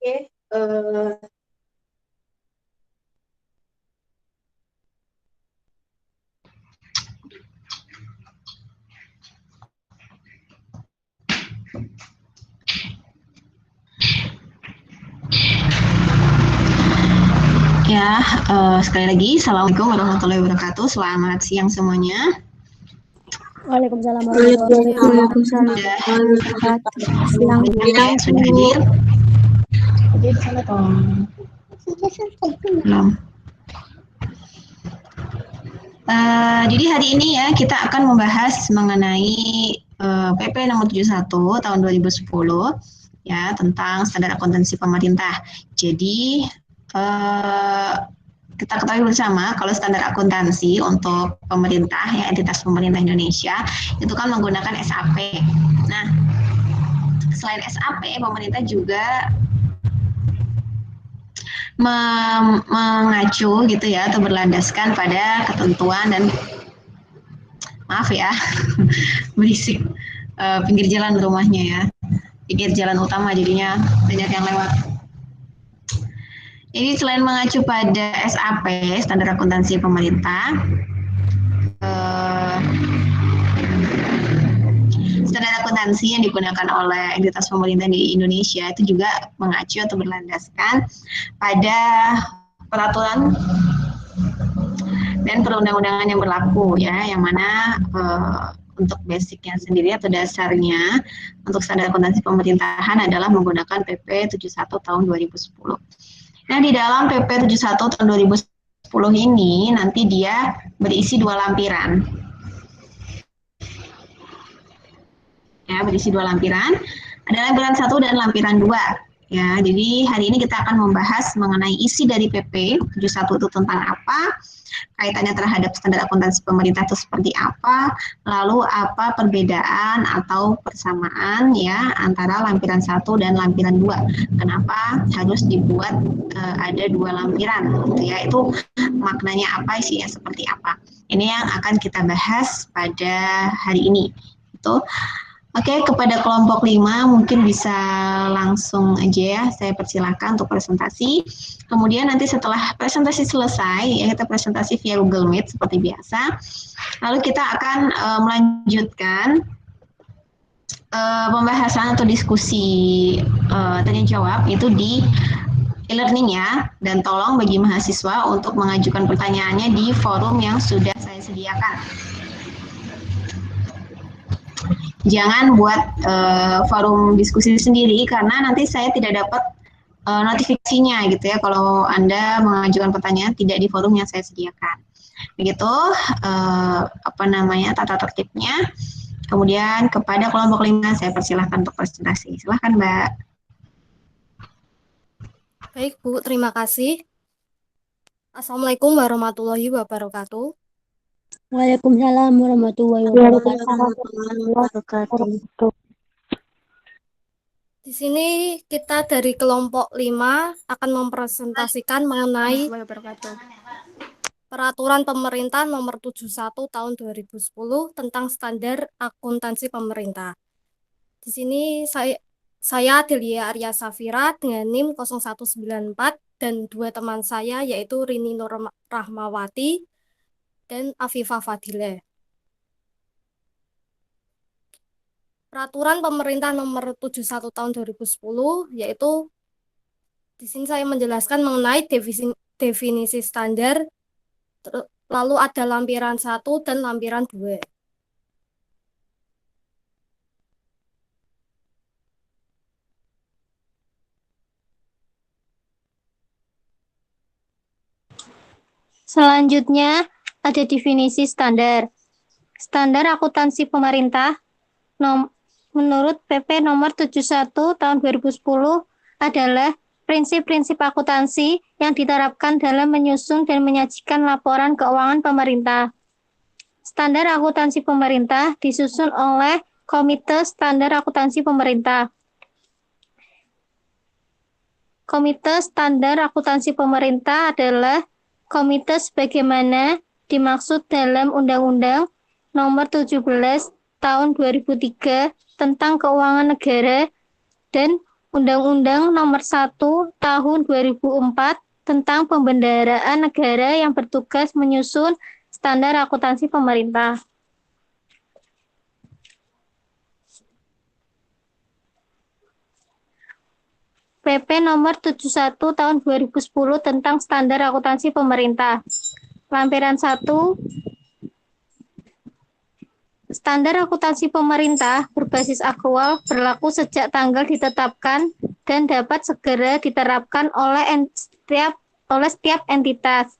Oke, ya, sekali lagi, Assalamualaikum warahmatullahi wabarakatuh. Selamat siang semuanya. Waalaikumsalam warahmatullahi wabarakatuh. Sudah Siang. sudah hadir. Belum. Jadi hari ini ya kita akan membahas mengenai PP nomor 71 tahun 2010 ya tentang standar akuntansi pemerintah. Jadi kita ketahui bersama kalau standar akuntansi untuk pemerintah ya entitas pemerintah Indonesia itu kan menggunakan SAP. Nah, selain SAP pemerintah juga mengacu gitu ya atau berlandaskan pada ketentuan dan maaf ya berisik pinggir jalan rumahnya ya, pinggir jalan utama jadinya banyak yang lewat. Jadi selain mengacu pada SAP standar akuntansi pemerintah, standar akuntansi yang digunakan oleh entitas pemerintah di Indonesia itu juga mengacu atau berlandaskan pada peraturan dan perundang-undangan yang berlaku ya, yang mana untuk basicnya sendiri atau dasarnya untuk standar akuntansi pemerintahan adalah menggunakan PP 71 tahun 2010. Nah, di dalam PP 71 tahun 2010 ini nanti dia berisi dua lampiran. Ya, berisi dua lampiran. Ada lampiran 1 dan lampiran 2. Ya, jadi hari ini kita akan membahas mengenai isi dari PP 71 itu tentang apa, kaitannya terhadap standar akuntansi pemerintah itu seperti apa, lalu apa perbedaan atau persamaan ya antara lampiran 1 dan lampiran 2. Kenapa harus dibuat ada dua lampiran gitu ya. Itu maknanya apa, isinya seperti apa. Ini yang akan kita bahas pada hari ini. Itu Oke, kepada kelompok 5 mungkin bisa langsung aja ya, saya persilahkan untuk presentasi. Kemudian nanti setelah presentasi selesai, ya kita presentasi via Google Meet seperti biasa. Lalu kita akan melanjutkan pembahasan atau diskusi tanya jawab itu di e-learning ya. Dan tolong bagi mahasiswa untuk mengajukan pertanyaannya di forum yang sudah saya sediakan. Jangan buat forum diskusi sendiri karena nanti saya tidak dapat notifikasinya gitu ya kalau Anda mengajukan pertanyaan tidak di forum yang saya sediakan. Begitu tata tertibnya. Kemudian kepada kelompok 5 saya persilahkan untuk presentasi. Silahkan Mbak. Baik Bu, terima kasih. Assalamualaikum warahmatullahi wabarakatuh. Waalaikumsalam warahmatullahi wabarakatuh. Di sini kita dari kelompok 5 akan mempresentasikan mengenai Peraturan Pemerintah Nomor 71 Tahun 2010 tentang Standar Akuntansi Pemerintah. Di sini saya Delia Arya Safira dengan NIM 0194 dan dua teman saya yaitu Rini Nur Rahmawati dan Afifah Fadile. Peraturan Pemerintah Nomor 71 Tahun 2010 yaitu di sini saya menjelaskan mengenai definisi standar, lalu ada lampiran 1 dan lampiran 2. Selanjutnya ada definisi standar. Standar akuntansi pemerintah menurut PP nomor 71 tahun 2010 adalah prinsip-prinsip akuntansi yang diterapkan dalam menyusun dan menyajikan laporan keuangan pemerintah. Standar akuntansi pemerintah disusun oleh Komite Standar Akuntansi Pemerintah. Komite Standar Akuntansi Pemerintah adalah komite sebagaimana dimaksud dalam Undang-Undang Nomor 17 Tahun 2003 tentang Keuangan Negara dan Undang-Undang Nomor 1 Tahun 2004 tentang Pembendaraan Negara yang bertugas menyusun standar akuntansi pemerintah. PP Nomor 71 Tahun 2010 tentang Standar Akuntansi Pemerintah. Lampiran 1. Standar akuntansi pemerintah berbasis akrual berlaku sejak tanggal ditetapkan dan dapat segera diterapkan oleh setiap entitas.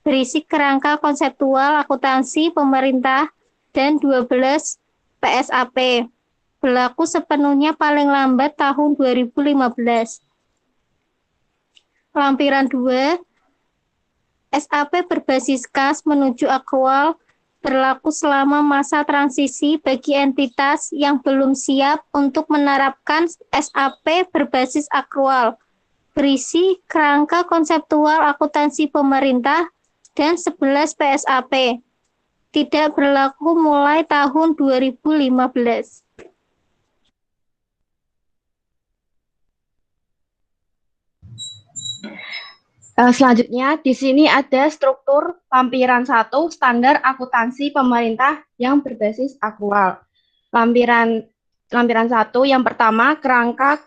Berisi kerangka konseptual akuntansi pemerintah dan 12 PSAP. Berlaku sepenuhnya paling lambat tahun 2015. Lampiran 2. SAP berbasis kas menuju akrual berlaku selama masa transisi bagi entitas yang belum siap untuk menerapkan SAP berbasis akrual. Berisi kerangka konseptual akuntansi pemerintah dan 11 PSAP. Tidak berlaku mulai tahun 2015. Selanjutnya, di sini ada struktur lampiran 1 standar akuntansi pemerintah yang berbasis akrual. Lampiran 1 yang pertama,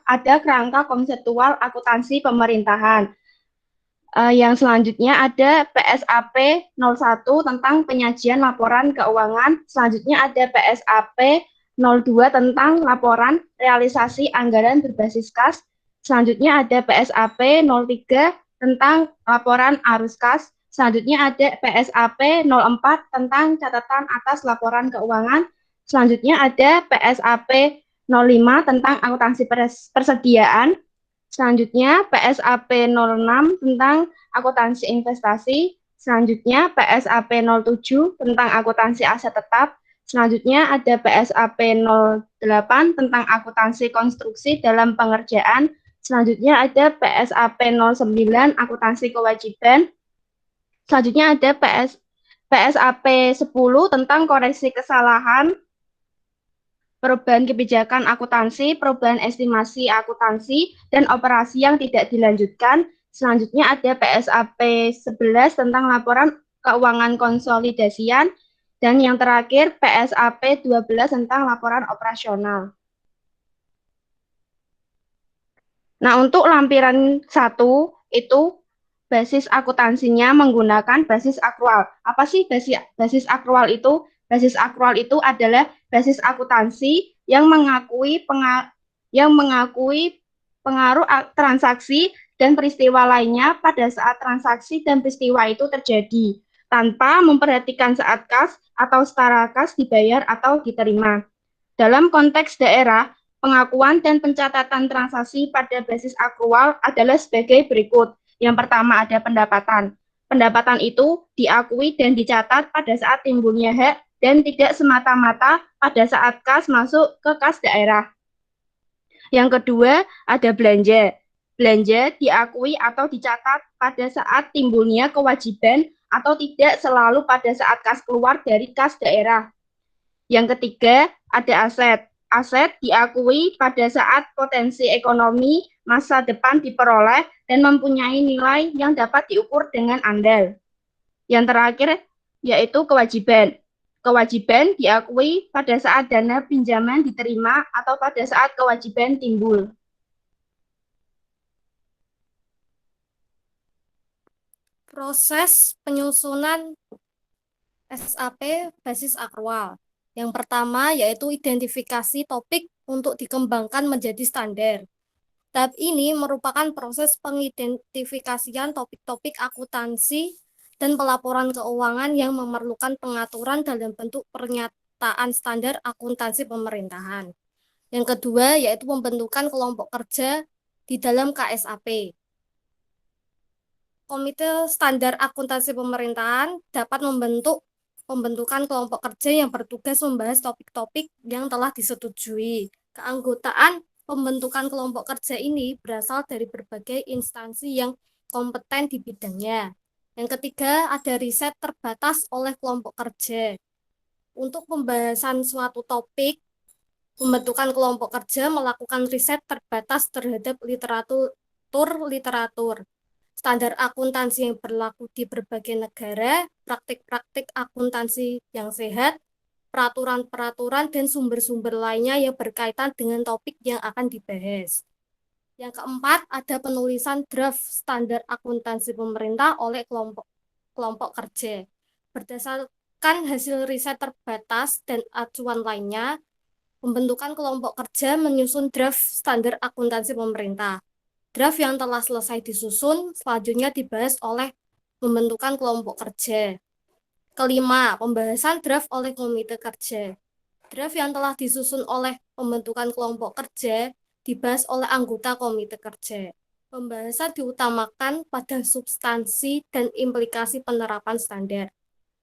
ada kerangka konseptual akuntansi pemerintahan. Yang selanjutnya ada PSAP 01 tentang penyajian laporan keuangan. Selanjutnya ada PSAP 02 tentang laporan realisasi anggaran berbasis kas. Selanjutnya ada PSAP 03 tentang laporan arus kas. Selanjutnya ada PSAP 04 tentang catatan atas laporan keuangan. Selanjutnya ada PSAP 05 tentang akuntansi persediaan. Selanjutnya PSAP 06 tentang akuntansi investasi. Selanjutnya PSAP 07 tentang akuntansi aset tetap. Selanjutnya ada PSAP 08 tentang akuntansi konstruksi dalam pengerjaan. Selanjutnya ada PSAP 09 akuntansi kewajiban. Selanjutnya ada PSAP 10 tentang koreksi kesalahan, perubahan kebijakan akuntansi, perubahan estimasi akuntansi, dan operasi yang tidak dilanjutkan. Selanjutnya ada PSAP 11 tentang laporan keuangan konsolidasian, dan yang terakhir PSAP 12 tentang laporan operasional. Nah, untuk lampiran 1 itu basis akuntansinya menggunakan basis akrual. Apa sih basis akrual itu? Basis akrual itu adalah basis akuntansi yang mengakui pengaruh transaksi dan peristiwa lainnya pada saat transaksi dan peristiwa itu terjadi, tanpa memperhatikan saat kas atau setara kas dibayar atau diterima. Dalam konteks daerah, pengakuan dan pencatatan transaksi pada basis akrual adalah sebagai berikut. Yang pertama ada pendapatan. Pendapatan itu diakui dan dicatat pada saat timbulnya hak dan tidak semata-mata pada saat kas masuk ke kas daerah. Yang kedua ada belanja. Belanja diakui atau dicatat pada saat timbulnya kewajiban atau tidak selalu pada saat kas keluar dari kas daerah. Yang ketiga ada aset. Aset diakui pada saat potensi ekonomi masa depan diperoleh dan mempunyai nilai yang dapat diukur dengan andal. Yang terakhir yaitu kewajiban. Kewajiban diakui pada saat dana pinjaman diterima atau pada saat kewajiban timbul. Proses penyusunan SAP basis akrual. Yang pertama yaitu identifikasi topik untuk dikembangkan menjadi standar. Tahap ini merupakan proses pengidentifikasian topik-topik akuntansi dan pelaporan keuangan yang memerlukan pengaturan dalam bentuk pernyataan standar akuntansi pemerintahan. Yang kedua yaitu pembentukan kelompok kerja di dalam KSAP. Komite Standar Akuntansi Pemerintahan dapat membentuk pembentukan kelompok kerja yang bertugas membahas topik-topik yang telah disetujui. Keanggotaan pembentukan kelompok kerja ini berasal dari berbagai instansi yang kompeten di bidangnya. Yang ketiga, ada riset terbatas oleh kelompok kerja. Untuk pembahasan suatu topik, Pembentukan kelompok kerja melakukan riset terbatas terhadap literatur. Standar akuntansi yang berlaku di berbagai negara, praktik-praktik akuntansi yang sehat, peraturan-peraturan, dan sumber-sumber lainnya yang berkaitan dengan topik yang akan dibahas. Yang keempat, ada penulisan draft standar akuntansi pemerintah oleh kelompok kerja. Berdasarkan hasil riset terbatas dan acuan lainnya, pembentukan kelompok kerja menyusun draft standar akuntansi pemerintah. Draft yang telah selesai disusun selanjutnya dibahas oleh pembentukan kelompok kerja. Kelima, pembahasan draft oleh komite kerja. Draft yang telah disusun oleh pembentukan kelompok kerja dibahas oleh anggota komite kerja. Pembahasan diutamakan pada substansi dan implikasi penerapan standar.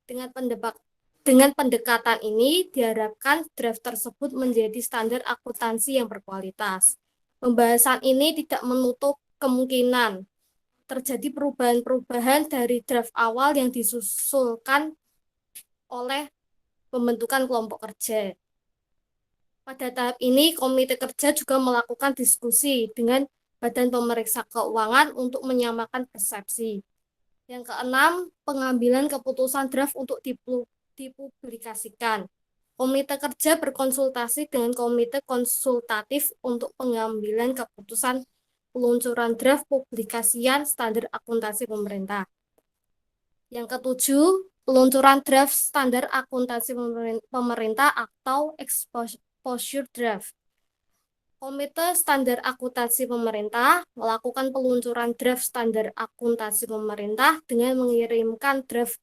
Dengan pendekatan ini diharapkan draft tersebut menjadi standar akuntansi yang berkualitas. Pembahasan ini tidak menutup kemungkinan terjadi perubahan-perubahan dari draft awal yang disusulkan oleh pembentukan kelompok kerja. Pada tahap ini, komite kerja juga melakukan diskusi dengan Badan Pemeriksa Keuangan untuk menyamakan persepsi. Yang keenam, pengambilan keputusan draft untuk dipublikasikan. Komite kerja berkonsultasi dengan komite konsultatif untuk pengambilan keputusan peluncuran draft publikasian standar akuntansi pemerintah. Yang ketujuh, peluncuran draft standar akuntansi pemerintah atau exposure draft. Komite Standar Akuntansi Pemerintah melakukan peluncuran draft standar akuntansi pemerintah dengan mengirimkan draft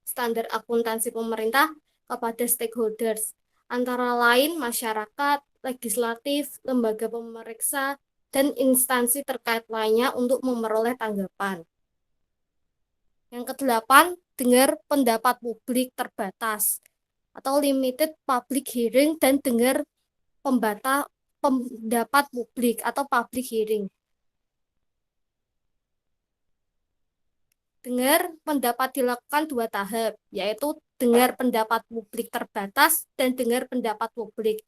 standar akuntansi pemerintah kepada stakeholders, antara lain masyarakat, legislatif, lembaga pemeriksa, dan instansi terkait lainnya untuk memperoleh tanggapan. Yang kedelapan, dengar pendapat publik terbatas atau limited public hearing dan dengar pendapat publik atau public hearing. Dengar pendapat dilakukan 2 tahap, yaitu dengar pendapat publik terbatas dan dengar pendapat publik.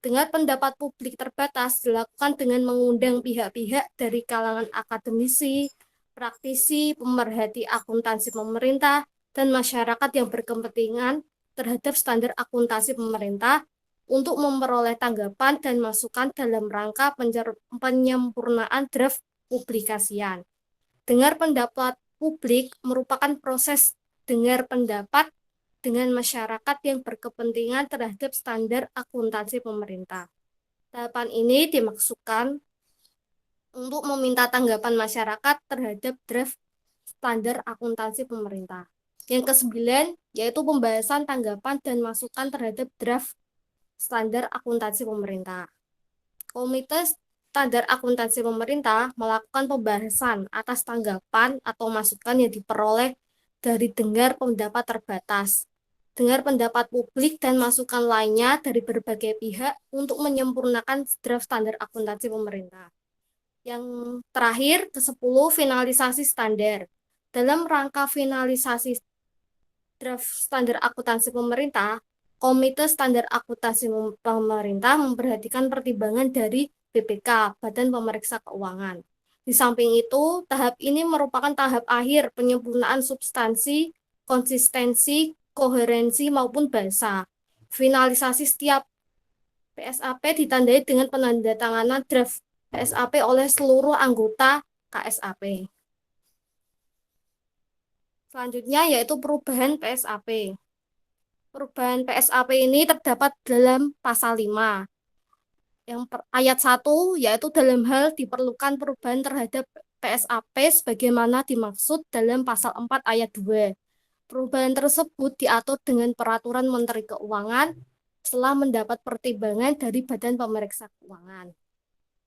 Dengar pendapat publik terbatas dilakukan dengan mengundang pihak-pihak dari kalangan akademisi, praktisi, pemerhati akuntansi pemerintah, dan masyarakat yang berkepentingan terhadap standar akuntansi pemerintah untuk memperoleh tanggapan dan masukan dalam rangka penyempurnaan draft publikasian. Dengar pendapat publik merupakan proses dengar pendapat dengan masyarakat yang berkepentingan terhadap standar akuntansi pemerintah. Tahapan ini dimaksudkan untuk meminta tanggapan masyarakat terhadap draft standar akuntansi pemerintah. Yang kesembilan, yaitu pembahasan tanggapan dan masukan terhadap draft standar akuntansi pemerintah. Komite Standar Akuntansi Pemerintah melakukan pembahasan atas tanggapan atau masukan yang diperoleh dari dengar pendapat terbatas, dengar pendapat publik dan masukan lainnya dari berbagai pihak untuk menyempurnakan draft standar akuntansi pemerintah. Yang terakhir, ke-10, finalisasi standar. Dalam rangka finalisasi draft standar akuntansi pemerintah, Komite Standar Akuntansi Pemerintah memperhatikan pertimbangan dari BPK, Badan Pemeriksa Keuangan. Di samping itu, tahap ini merupakan tahap akhir penyempurnaan substansi, konsistensi, koherensi maupun bahasa. Finalisasi setiap PSAP ditandai dengan penandatanganan draft PSAP oleh seluruh anggota KSAP. Selanjutnya yaitu perubahan PSAP. Perubahan PSAP ini terdapat dalam pasal 5. Yang ayat 1 yaitu dalam hal diperlukan perubahan terhadap PSAP sebagaimana dimaksud dalam pasal 4 ayat 2. Perubahan tersebut diatur dengan peraturan Menteri Keuangan setelah mendapat pertimbangan dari Badan Pemeriksa Keuangan.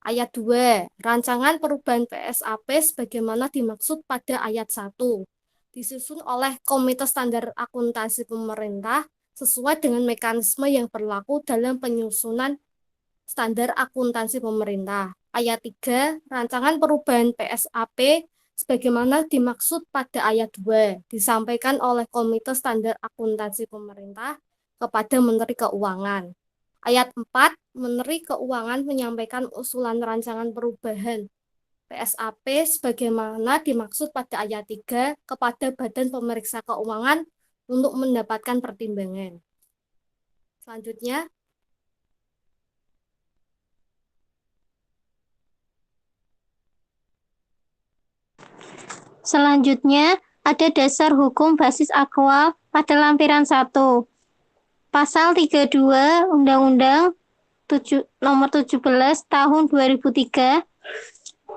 Ayat 2, rancangan perubahan PSAP sebagaimana dimaksud pada ayat 1 disusun oleh Komite Standar Akuntansi Pemerintah sesuai dengan mekanisme yang berlaku dalam penyusunan standar akuntansi pemerintah. Ayat 3, rancangan perubahan PSAP sebagaimana dimaksud pada ayat 2 disampaikan oleh Komite Standar Akuntansi Pemerintah kepada Menteri Keuangan. Ayat 4, Menteri Keuangan menyampaikan usulan rancangan perubahan PSAP sebagaimana dimaksud pada ayat 3 kepada Badan Pemeriksa Keuangan untuk mendapatkan pertimbangan. Selanjutnya, Selanjutnya, ada dasar hukum basis aktual pada lampiran 1. Pasal 32 Undang-Undang Nomor 17 Tahun 2003,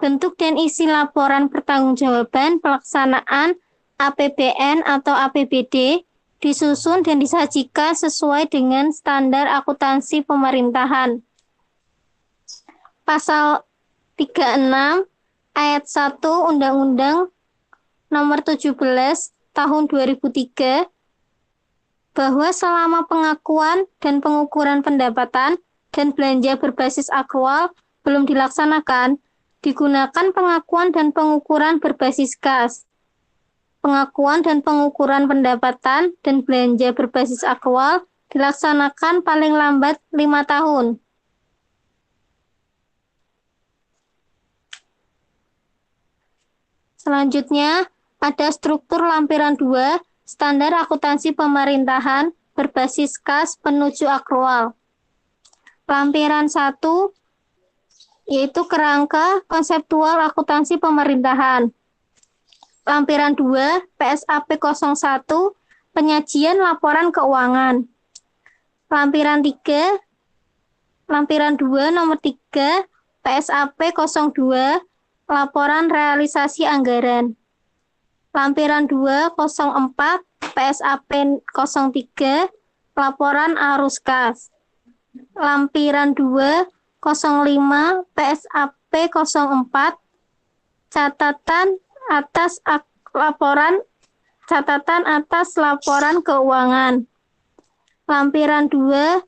bentuk dan isi laporan pertanggungjawaban pelaksanaan APBN atau APBD disusun dan disajikan sesuai dengan standar akuntansi pemerintahan. Pasal 36 ayat 1 Undang-Undang Nomor 17 Tahun 2003 bahwa selama pengakuan dan pengukuran pendapatan dan belanja berbasis aktual belum dilaksanakan, digunakan pengakuan dan pengukuran berbasis kas. Pengakuan dan pengukuran pendapatan dan belanja berbasis aktual dilaksanakan paling lambat 5 tahun. Selanjutnya, ada struktur lampiran 2, standar akuntansi pemerintahan berbasis kas penuju aktual. Lampiran 1, yaitu kerangka konseptual akuntansi pemerintahan. Lampiran 2, PSAP 01, penyajian laporan keuangan. Lampiran 2 nomor 3, PSAP 02, laporan realisasi anggaran. Lampiran 204, PSAP 03, laporan arus kas. Lampiran 205, PSAP 04, catatan atas laporan keuangan. Lampiran 206,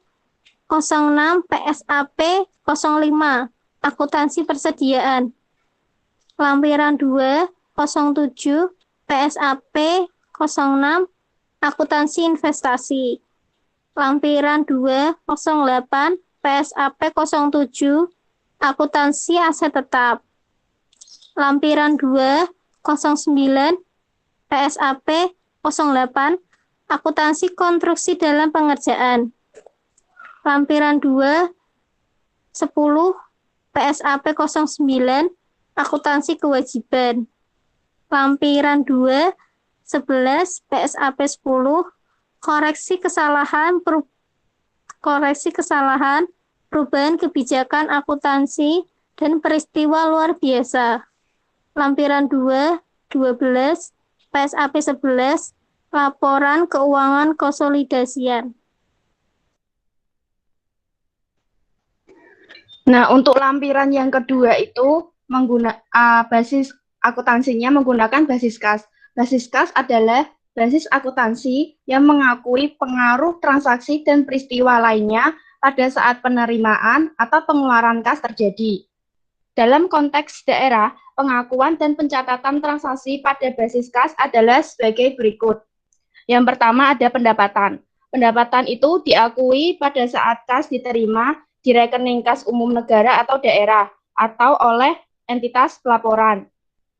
PSAP 05, akuntansi persediaan. Lampiran 207, PSAP 06, akuntansi investasi. Lampiran 208, PSAP 07, akuntansi aset tetap. Lampiran 209, PSAP 08, akuntansi konstruksi dalam pengerjaan. Lampiran 210, PSAP 09, akuntansi kewajiban. Lampiran 211, PSAP 10, koreksi kesalahan perubahan kebijakan akuntansi dan peristiwa luar biasa. Lampiran 212, PSAP 11, laporan keuangan konsolidasian. Nah, untuk lampiran yang kedua itu basis akuntansinya menggunakan basis kas. Basis kas adalah basis akuntansi yang mengakui pengaruh transaksi dan peristiwa lainnya pada saat penerimaan atau pengeluaran kas terjadi. Dalam konteks daerah, pengakuan dan pencatatan transaksi pada basis kas adalah sebagai berikut. Yang pertama ada pendapatan. Pendapatan itu diakui pada saat kas diterima di rekening kas umum negara atau daerah atau oleh entitas pelaporan.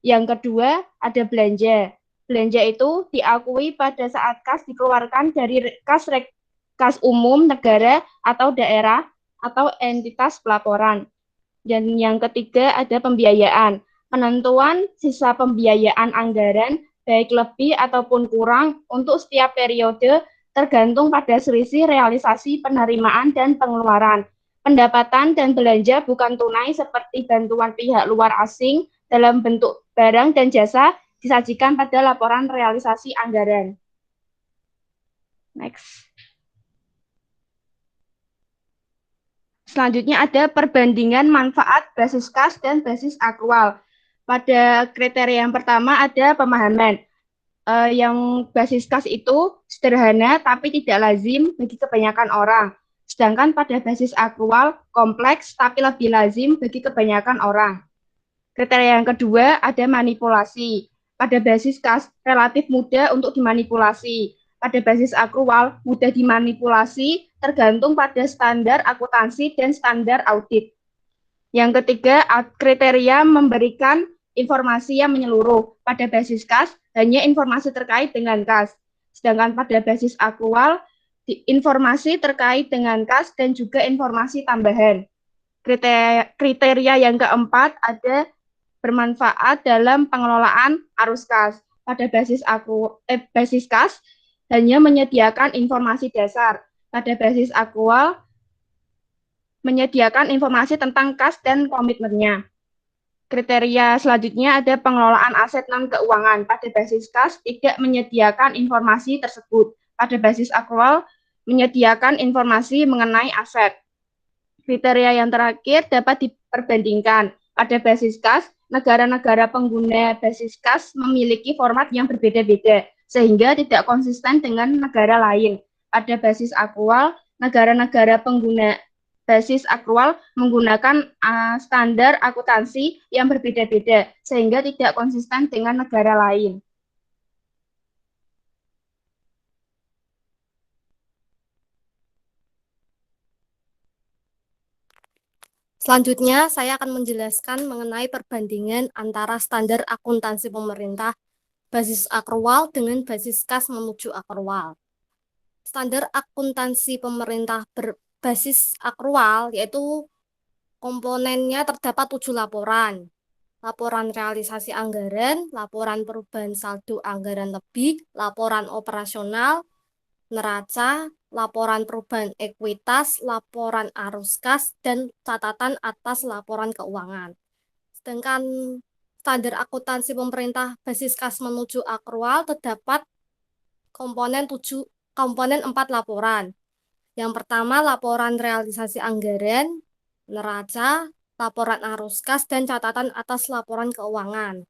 Yang kedua ada belanja. Belanja itu diakui pada saat kas dikeluarkan dari kas umum negara atau daerah atau entitas pelaporan. Dan yang ketiga ada pembiayaan. Penentuan sisa pembiayaan anggaran baik lebih ataupun kurang untuk setiap periode tergantung pada selisih realisasi penerimaan dan pengeluaran. Pendapatan dan belanja bukan tunai seperti bantuan pihak luar asing dalam bentuk barang dan jasa disajikan pada laporan realisasi anggaran. Next. Selanjutnya ada perbandingan manfaat basis kas dan basis aktual. Pada kriteria yang pertama ada pemahaman. Yang basis kas itu sederhana tapi tidak lazim bagi kebanyakan orang. Sedangkan pada basis aktual kompleks tapi lebih lazim bagi kebanyakan orang. Kriteria yang kedua ada manipulasi. Pada basis kas relatif mudah untuk dimanipulasi. pada basis akrual mudah dimanipulasi tergantung pada standar akuntansi dan standar audit. Yang ketiga, kriteria memberikan informasi yang menyeluruh. Pada basis kas, hanya informasi terkait dengan kas. Sedangkan pada basis akrual, informasi terkait dengan kas dan juga informasi tambahan. Kriteria yang keempat ada bermanfaat dalam pengelolaan arus kas. Pada basis kas hanya menyediakan informasi dasar. Pada basis akrual menyediakan informasi tentang kas dan komitmennya. Kriteria selanjutnya ada pengelolaan aset non-keuangan. Pada basis kas tidak menyediakan informasi tersebut. Pada basis akrual menyediakan informasi mengenai aset. Kriteria yang terakhir dapat diperbandingkan. Pada basis kas, negara-negara pengguna basis kas memiliki format yang berbeda-beda, sehingga tidak konsisten dengan negara lain. Pada basis akrual, negara-negara pengguna basis akrual menggunakan standar akuntansi yang berbeda-beda, sehingga tidak konsisten dengan negara lain. Selanjutnya, saya akan menjelaskan mengenai perbandingan antara standar akuntansi pemerintah basis akrual dengan basis kas menuju akrual. Standar akuntansi pemerintah berbasis akrual yaitu komponennya terdapat 7 laporan. Laporan realisasi anggaran, laporan perubahan saldo anggaran lebih, laporan operasional, neraca, laporan perubahan ekuitas, laporan arus kas, dan catatan atas laporan keuangan. Sedangkan standar akuntansi pemerintah basis kas menuju akrual terdapat komponen 4 laporan. Yang pertama, laporan realisasi anggaran, neraca, laporan arus kas, dan catatan atas laporan keuangan.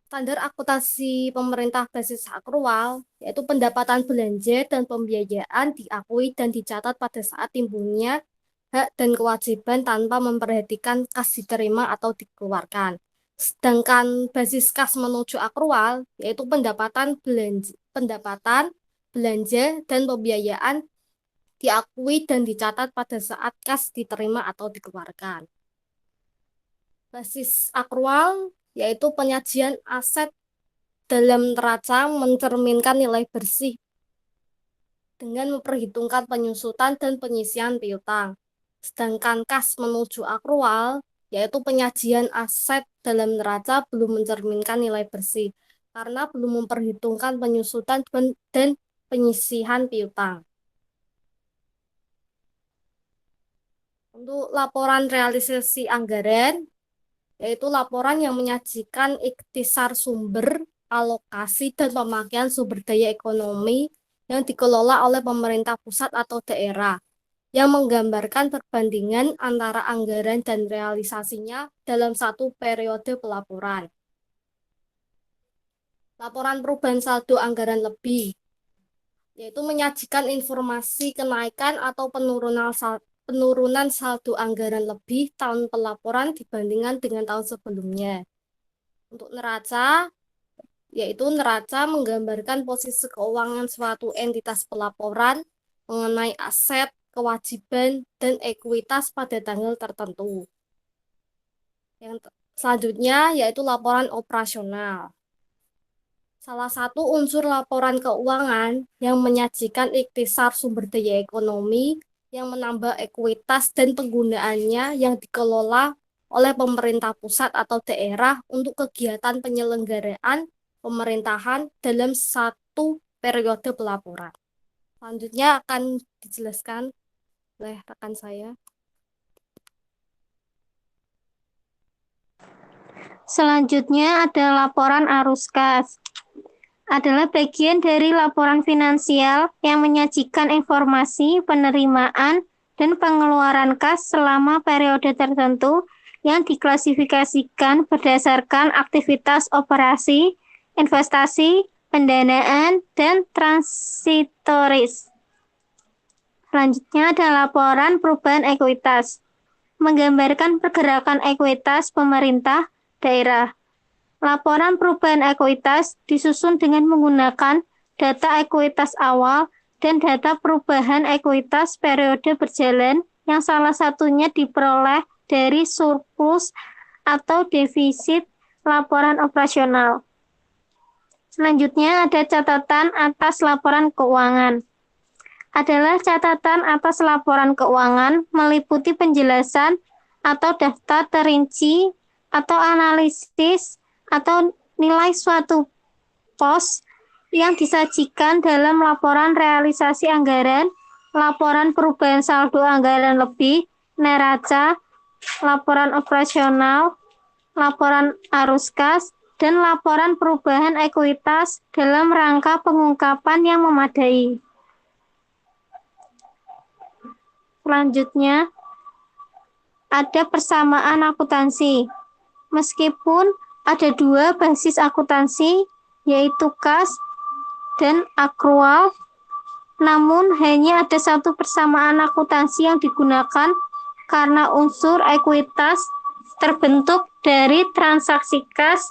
Standar akuntansi pemerintah basis akrual, yaitu pendapatan belanja dan pembiayaan diakui dan dicatat pada saat timbulnya hak dan kewajiban tanpa memperhatikan kas diterima atau dikeluarkan. Sedangkan basis kas menuju akrual, yaitu pendapatan belanja dan pembiayaan diakui dan dicatat pada saat kas diterima atau dikeluarkan. Basis akrual yaitu penyajian aset dalam neraca mencerminkan nilai bersih dengan memperhitungkan penyusutan dan penyisian piutang. Sedangkan kas menuju akrual yaitu penyajian aset dalam neraca belum mencerminkan nilai bersih karena belum memperhitungkan penyusutan dan penyisihan piutang. Untuk laporan realisasi anggaran, yaitu laporan yang menyajikan ikhtisar sumber, alokasi, dan pemakaian sumber daya ekonomi yang dikelola oleh pemerintah pusat atau daerah, yang menggambarkan perbandingan antara anggaran dan realisasinya dalam satu periode pelaporan. Laporan perubahan saldo anggaran lebih, yaitu menyajikan informasi kenaikan atau penurunan saldo anggaran lebih tahun pelaporan dibandingkan dengan tahun sebelumnya. Untuk neraca, yaitu neraca menggambarkan posisi keuangan suatu entitas pelaporan mengenai aset, kewajiban, dan ekuitas pada tanggal tertentu. Yang selanjutnya yaitu laporan operasional. Salah satu unsur laporan keuangan yang menyajikan ikhtisar sumber daya ekonomi yang menambah ekuitas dan penggunaannya yang dikelola oleh pemerintah pusat atau daerah untuk kegiatan penyelenggaraan pemerintahan dalam satu periode pelaporan. Selanjutnya akan dijelaskan oleh rekan saya. Selanjutnya ada laporan arus kas. Adalah bagian dari laporan finansial yang menyajikan informasi penerimaan dan pengeluaran kas selama periode tertentu yang diklasifikasikan berdasarkan aktivitas operasi, investasi, pendanaan, dan transitoris. Selanjutnya ada laporan perubahan ekuitas, menggambarkan pergerakan ekuitas pemerintah daerah. Laporan perubahan ekuitas disusun dengan menggunakan data ekuitas awal, dan data perubahan ekuitas periode berjalan yang salah satunya diperoleh dari surplus atau defisit laporan operasional. Selanjutnya ada catatan atas laporan keuangan. Adalah catatan atas laporan keuangan meliputi penjelasan atau daftar terinci atau analisis atau nilai suatu pos yang disajikan dalam laporan realisasi anggaran, laporan perubahan saldo anggaran lebih, neraca, laporan operasional, laporan arus kas, dan laporan perubahan ekuitas dalam rangka pengungkapan yang memadai. Selanjutnya, ada persamaan akuntansi. Meskipun ada dua basis akuntansi, yaitu kas dan akrual, namun hanya ada satu persamaan akuntansi yang digunakan karena unsur ekuitas terbentuk dari transaksi kas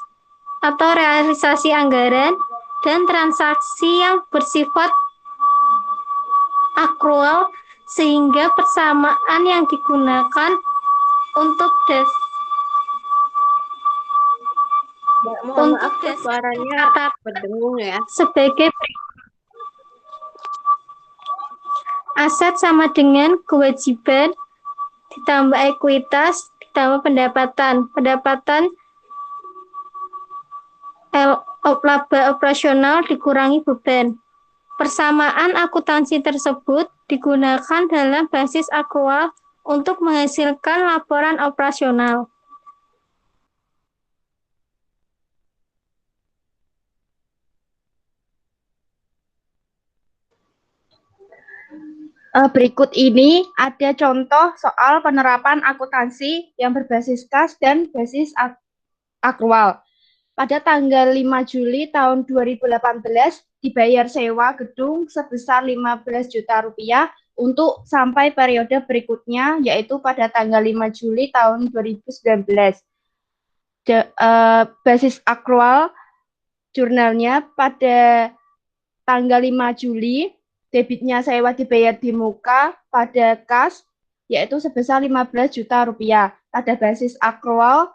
atau realisasi anggaran dan transaksi yang bersifat akrual, sehingga persamaan yang digunakan untuk Mohon maaf, suaranya berdengung ya. sebagai aset sama dengan kewajiban ditambah ekuitas ditambah pendapatan laba operasional dikurangi beban. Persamaan akuntansi tersebut digunakan dalam basis akrual untuk menghasilkan laporan operasional. Berikut ini ada contoh soal penerapan akuntansi yang berbasis kas dan basis akrual. Pada tanggal 5 Juli tahun 2018 dibayar sewa gedung sebesar 15 juta rupiah untuk sampai periode berikutnya, yaitu pada tanggal 5 Juli tahun 2019. Basis akrual jurnalnya pada tanggal 5 Juli, debitnya sewa dibayar di muka pada kas, yaitu sebesar 15 juta rupiah. Pada basis akrual,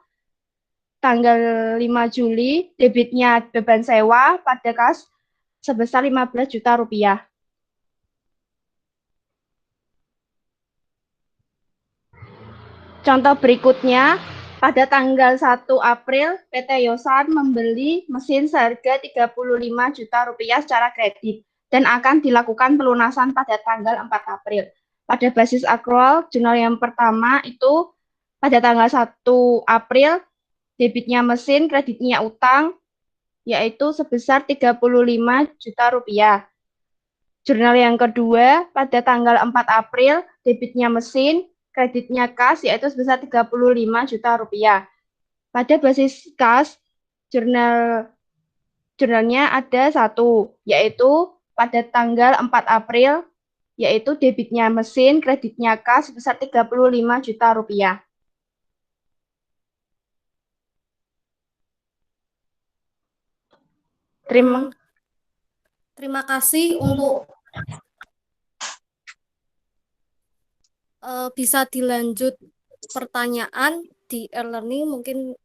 tanggal 5 Juli, debitnya beban sewa pada kas sebesar 15 juta rupiah. Contoh berikutnya, pada tanggal 1 April, PT Yosan membeli mesin seharga 35 juta rupiah secara kredit dan akan dilakukan pelunasan pada tanggal 4 April. Pada basis akrual, jurnal yang pertama itu pada tanggal 1 April, debitnya mesin, kreditnya utang, yaitu sebesar 35 juta rupiah. Jurnal yang kedua, pada tanggal 4 April, debitnya mesin, kreditnya kas, yaitu sebesar 35 juta rupiah. Pada basis kas, jurnalnya ada satu, yaitu pada tanggal 4 April, yaitu debitnya mesin, kreditnya kas sebesar 35 juta rupiah. Terima kasih untuk bisa dilanjut pertanyaan di e-learning, mungkin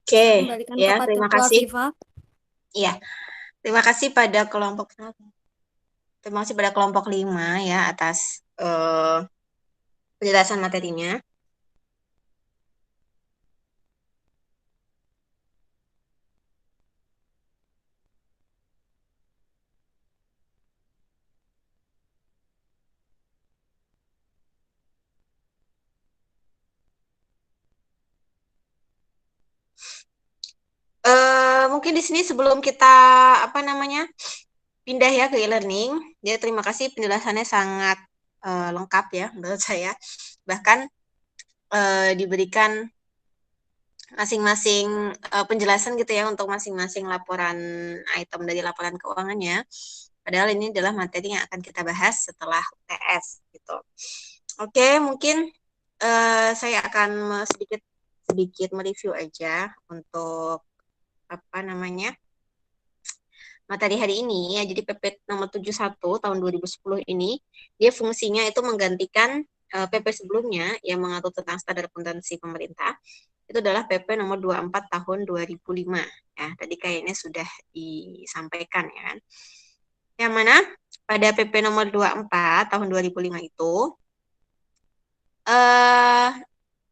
Oke, kembalikan ya, kepada terima Bu kasih. Afifah. Iya, terima kasih pada kelompok 5 ya atas penjelasan materinya. Mungkin di sini sebelum kita pindah ya ke e-learning, ya terima kasih penjelasannya sangat lengkap ya menurut saya. Bahkan diberikan masing-masing penjelasan gitu ya untuk masing-masing laporan item dari laporan keuangannya. Padahal ini adalah materi yang akan kita bahas setelah UTS gitu. Oke, mungkin saya akan sedikit mereview aja untuk materi hari ini ya. Jadi PP nomor 71 tahun 2010 ini dia fungsinya itu menggantikan PP sebelumnya yang mengatur tentang standar akuntansi pemerintah. Itu adalah PP nomor 24 tahun 2005 ya. Tadi kayaknya sudah disampaikan ya kan. Yang mana pada PP nomor 24 tahun 2005 itu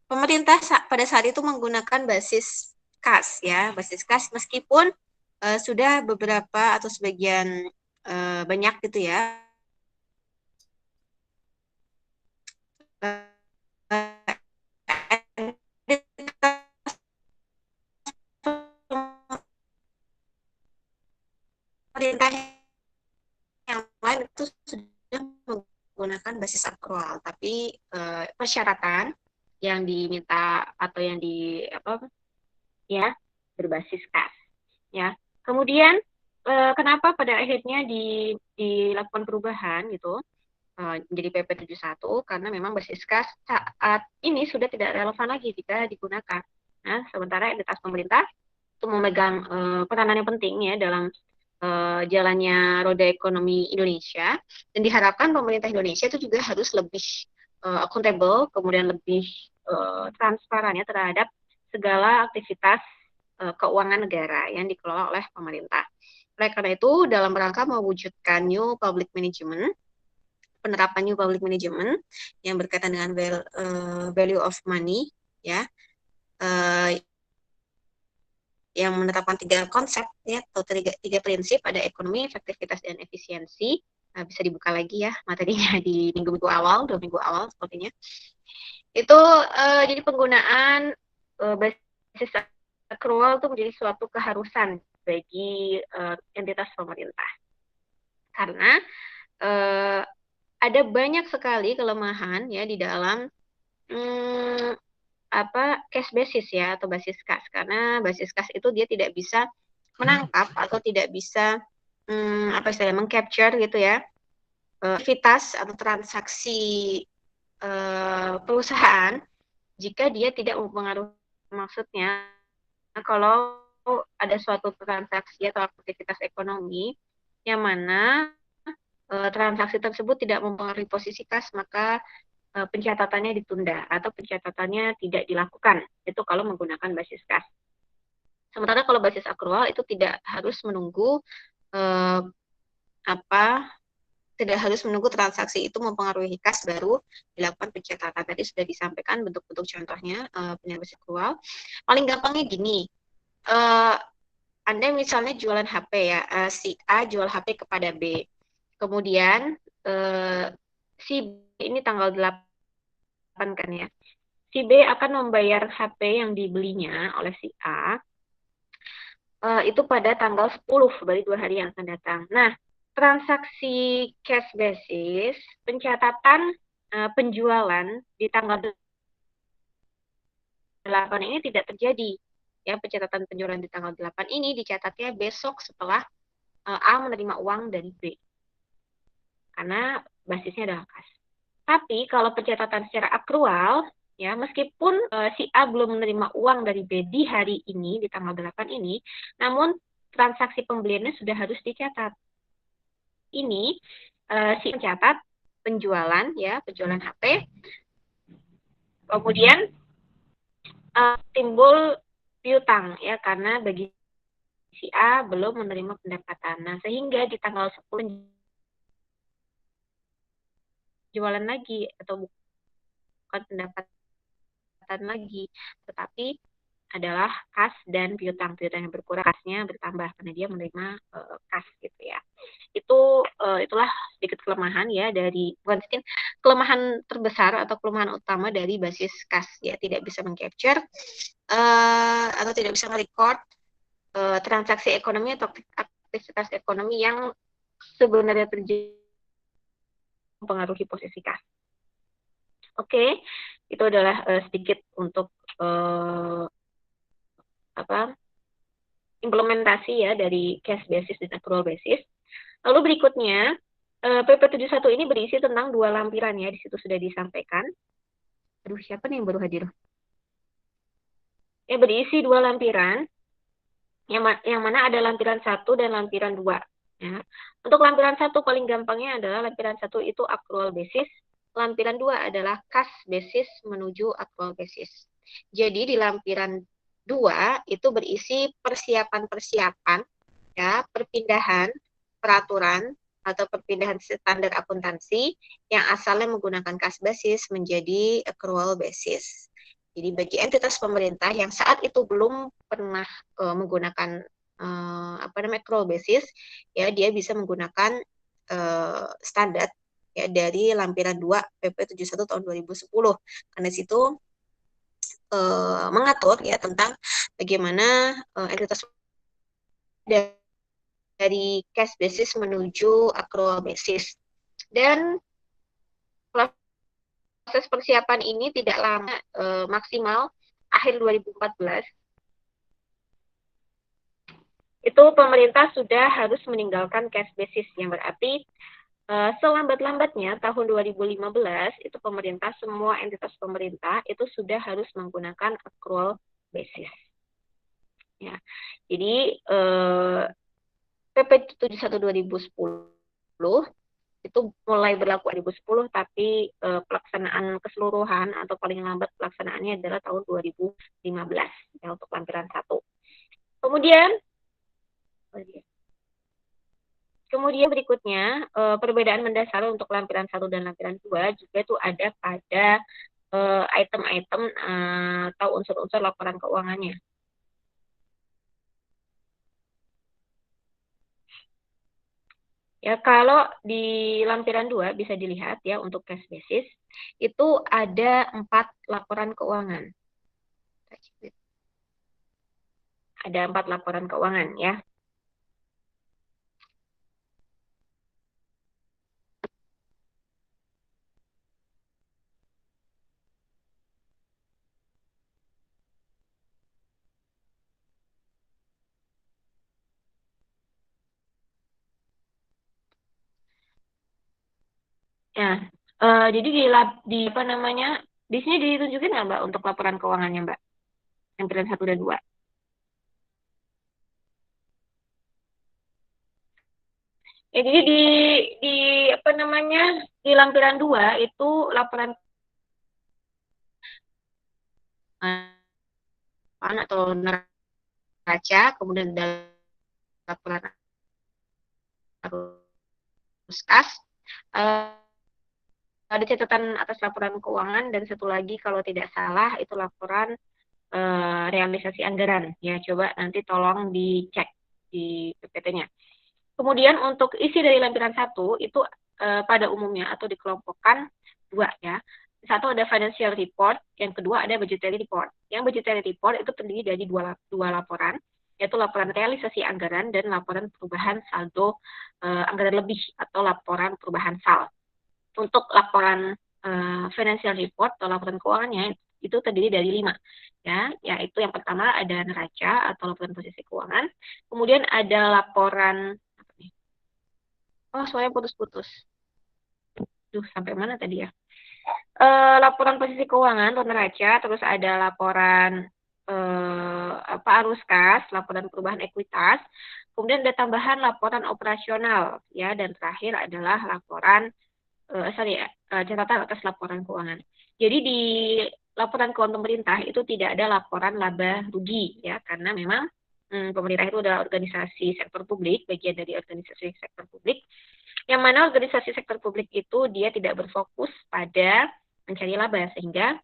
pemerintah pada saat itu menggunakan basis kas ya, basis kas meskipun sudah beberapa atau sebagian banyak gitu ya pemerintah yang lain itu sudah menggunakan basis akrual, tapi persyaratan yang diminta atau yang di apa ya berbasis kas ya. Kemudian kenapa pada akhirnya dilakukan perubahan gitu menjadi PP 71 karena memang basis kas saat ini sudah tidak relevan lagi jika digunakan. Nah, sementara entitas pemerintah itu memegang peranan yang penting ya dalam jalannya roda ekonomi Indonesia, dan diharapkan pemerintah Indonesia itu juga harus lebih akuntabel, kemudian lebih transparan ya terhadap segala aktivitas keuangan negara yang dikelola oleh pemerintah. Oleh karena itu, dalam rangka mewujudkan New Public Management, penerapan New Public Management yang berkaitan dengan value of money ya, yang menetapkan 3 konsep ya atau 3 prinsip, ada ekonomi, efektivitas, dan efisiensi. Bisa dibuka lagi ya materinya di minggu-minggu awal, 2 minggu awal sepertinya. Itu jadi penggunaan basis akrual itu menjadi suatu keharusan bagi entitas pemerintah. Karena ada banyak sekali kelemahan ya di dalam cash basis ya atau basis kas, karena basis kas itu dia tidak bisa menangkap atau tidak bisa mengcapture gitu ya aktivitas atau transaksi perusahaan jika dia tidak mempengaruhi. Maksudnya kalau ada suatu transaksi atau aktivitas ekonomi yang mana transaksi tersebut tidak mempengaruhi posisi kas, maka pencatatannya ditunda atau pencatatannya tidak dilakukan. Itu kalau menggunakan basis kas. Sementara kalau basis akrual itu tidak harus menunggu tidak harus menunggu transaksi itu mempengaruhi kas baru dilakukan pencatatan. Tadi sudah disampaikan bentuk-bentuk contohnya penyebab basis akrual. Paling gampangnya gini, Anda misalnya jualan HP ya, si A jual HP kepada B. Kemudian si B ini tanggal 8 kan ya. Si B akan membayar HP yang dibelinya oleh si A itu pada tanggal 10, berarti 2 hari yang akan datang. Nah, transaksi cash basis, pencatatan penjualan di tanggal 8 ini tidak terjadi. Ya, pencatatan penjualan di tanggal 8 ini dicatatnya besok setelah A menerima uang dari B. Karena basisnya adalah kas. Tapi kalau pencatatan secara akrual, ya meskipun si A belum menerima uang dari B di hari ini, di tanggal 8 ini, namun transaksi pembeliannya sudah harus dicatat. Ini si mencatat penjualan, ya penjualan HP, kemudian timbul piutang, ya karena bagi si A belum menerima pendapatan. Nah, sehingga di tanggal 10 jualan lagi atau bukan pendapatan lagi, tetapi adalah kas dan piutang. Piutang yang berkurang, kasnya bertambah karena dia menerima kas gitu ya. Itulah sedikit kelemahan ya dari, bukan sedikit, kelemahan terbesar atau kelemahan utama dari basis kas ya, tidak bisa mengcapture atau tidak bisa merecord transaksi ekonomi atau aktivitas ekonomi yang sebenarnya terjadi mempengaruhi posisi kas. Oke, itu adalah sedikit untuk implementasi ya dari cash basis dan accrual basis. Lalu berikutnya PP 71 ini berisi tentang 2 lampiran ya, di situ sudah disampaikan. Aduh, siapa nih yang baru hadir? Berisi 2 lampiran yang mana ada lampiran 1 dan lampiran 2. Ya. Untuk lampiran 1 paling gampangnya adalah lampiran 1 itu accrual basis, lampiran 2 adalah cash basis menuju accrual basis. Jadi di lampiran 2 itu berisi persiapan-persiapan, ya, perpindahan peraturan atau perpindahan standar akuntansi yang asalnya menggunakan cash basis menjadi accrual basis. Jadi bagi entitas pemerintah yang saat itu belum pernah menggunakan accrual basis, ya dia bisa menggunakan standar ya dari lampiran 2 PP 71 tahun 2010. Karena situ mengatur ya tentang bagaimana entitas dari cash basis menuju accrual basis. Dan proses persiapan ini tidak lama, maksimal akhir 2014, itu pemerintah sudah harus meninggalkan cash basis, yang berarti selambat-lambatnya tahun 2015 itu pemerintah, semua entitas pemerintah itu sudah harus menggunakan accrual basis. Ya, jadi PP 71 2010 itu mulai berlaku 2010, tapi pelaksanaan keseluruhan atau paling lambat pelaksanaannya adalah tahun 2015 ya, untuk lampiran 1. Kemudian berikutnya perbedaan mendasar untuk lampiran 1 dan lampiran 2 juga itu ada pada item-item atau unsur-unsur laporan keuangannya. Ya, kalau di lampiran 2 bisa dilihat ya untuk cash basis itu ada 4 laporan keuangan. Ada 4 laporan keuangan ya. Ya, jadi di apa namanya? Di sini ditunjukin nggak Mbak untuk laporan keuangannya Mbak? Lampiran 1 dan 2. Ya, jadi di apa namanya? Di lampiran 2 itu laporan atau neraca, kemudian ada laporan arus kas, ada catatan atas laporan keuangan, dan satu lagi kalau tidak salah itu laporan realisasi anggaran. Ya, coba nanti tolong dicek di PPT-nya. Kemudian untuk isi dari lampiran 1 itu pada umumnya atau dikelompokkan 2 ya. Satu ada financial report, yang kedua ada budgetary report. Yang budgetary report itu terdiri dari dua laporan, yaitu laporan realisasi anggaran dan laporan perubahan saldo anggaran lebih atau laporan perubahan sal. Untuk laporan financial report atau laporan keuangannya itu terdiri dari 5 ya, yaitu yang pertama ada neraca atau laporan posisi keuangan, kemudian ada laporan soalnya putus-putus. Sampai mana tadi ya? Laporan posisi keuangan atau neraca, terus ada laporan arus kas, laporan perubahan ekuitas, kemudian ada tambahan laporan operasional ya, dan terakhir adalah laporan catatan atas laporan keuangan. Jadi di laporan keuangan pemerintah itu tidak ada laporan laba rugi ya, karena memang pemerintah itu adalah organisasi sektor publik, bagian dari organisasi sektor publik, yang mana organisasi sektor publik itu dia tidak berfokus pada mencari laba, sehingga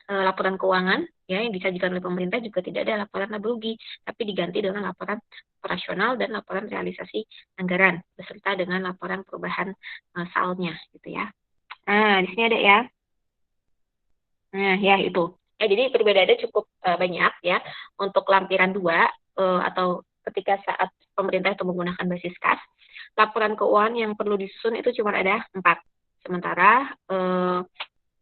laporan keuangan ya yang disajikan oleh pemerintah juga tidak ada laporan laba rugi, tapi diganti dengan laporan operasional dan laporan realisasi anggaran beserta dengan laporan perubahan salnya gitu ya. Nah, di sini ada ya. Nah, ya itu. Jadi perbedaannya cukup banyak ya untuk lampiran 2 atau ketika saat pemerintah itu menggunakan basis kas, laporan keuangan yang perlu disusun itu cuma ada 4. Sementara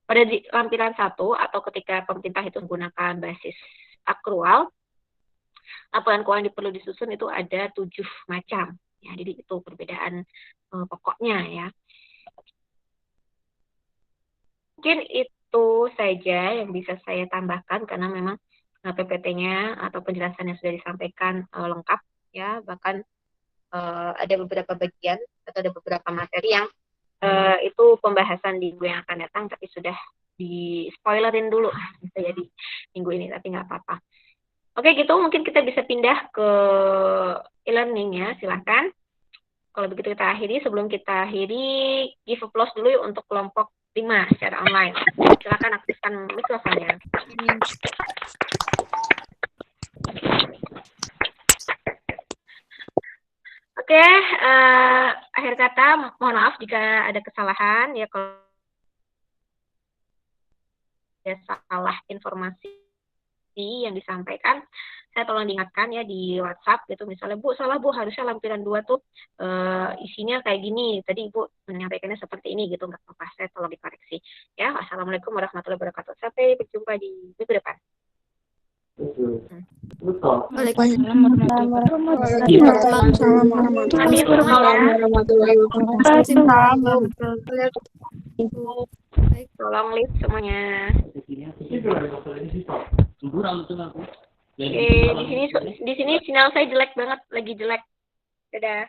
pada lampiran 1 atau ketika pemerintah itu menggunakan basis akrual, laporan keuangan yang perlu disusun itu ada 7 macam. Ya, jadi itu perbedaan pokoknya ya. Mungkin itu saja yang bisa saya tambahkan karena memang PPT-nya atau penjelasan yang sudah disampaikan lengkap ya, bahkan ada beberapa bagian atau ada beberapa materi yang itu pembahasan di minggu yang akan datang, tapi sudah di spoilerin dulu gitu ya di minggu ini, tapi nggak apa-apa. Oke, gitu mungkin kita bisa pindah ke e-learning ya, silakan. Kalau begitu kita akhiri. Sebelum kita akhiri, give applause dulu yuk untuk kelompok 5 secara online. Silakan aktifkan mikrofonnya. Oke, akhir kata mohon maaf jika ada kesalahan ya, kalau ada salah informasi yang disampaikan, saya tolong diingatkan ya di WhatsApp gitu, misalnya Bu salah Bu, harusnya lampiran 2 tuh isinya kayak gini, tadi Ibu menyampaikannya seperti ini gitu, nggak apa-apa, saya tolong dikoreksi ya. Wassalamualaikum warahmatullahi wabarakatuh, sampai berjumpa di minggu depan. Waalaikumsalam warahmatullahi wabarakatuh. Tolong lift semuanya. Oke, di sini sinyal saya jelek banget, lagi jelek. Dadah.